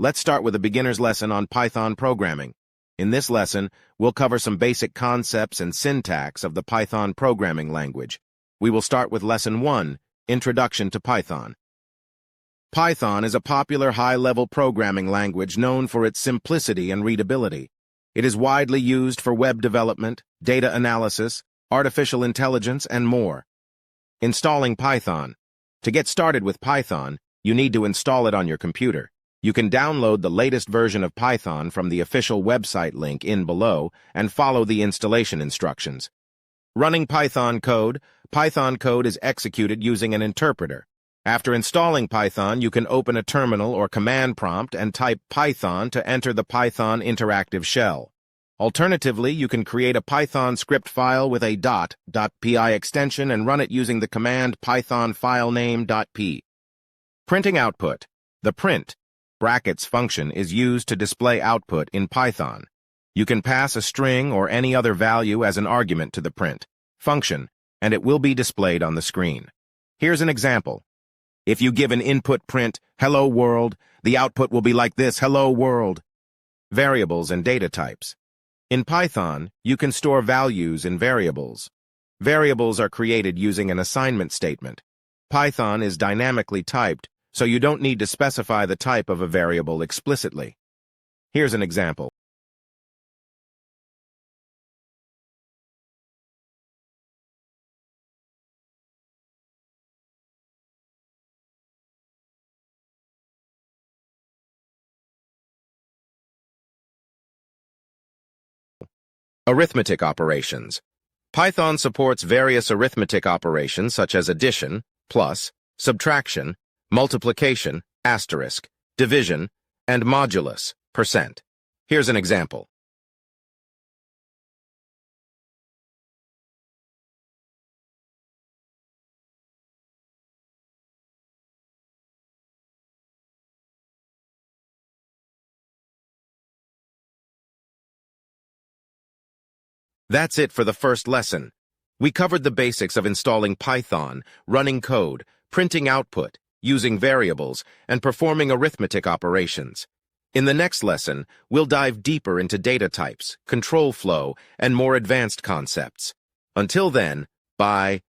Let's start with a beginner's lesson on Python programming. In this lesson, we'll cover some basic concepts and syntax of the Python programming language. We will start with Lesson 1, Introduction to Python. Python is a popular high-level programming language known for its simplicity and readability. It is widely used for web development, data analysis, artificial intelligence, and more. Installing Python. To get started with Python, you need to install it on your computer. You can download the latest version of Python from the official website link below and follow the installation instructions. Running Python code is executed using an interpreter. After installing Python, you can open a terminal or command prompt and type Python to enter the Python interactive shell. Alternatively, you can create a Python script file with a .py extension and run it using the command python filename.p. Printing output. The print brackets function is used to display output in Python. You can pass a string or any other value as an argument to the print function, and it will be displayed on the screen. Here's an example. If you give an input print, hello world, the output will be like this, hello world. Variables and data types. In Python, you can store values in variables. Variables are created using an assignment statement. Python is dynamically typed, so you don't need to specify the type of a variable explicitly. Here's an example. Arithmetic operations. Python supports various arithmetic operations such as addition, plus, subtraction, multiplication, asterisk, division, and modulus, %. Here's an example. That's it for the first lesson. We covered the basics of installing Python, running code, printing output, using variables, and performing arithmetic operations. In the next lesson, we'll dive deeper into data types, control flow, and more advanced concepts. Until then, bye.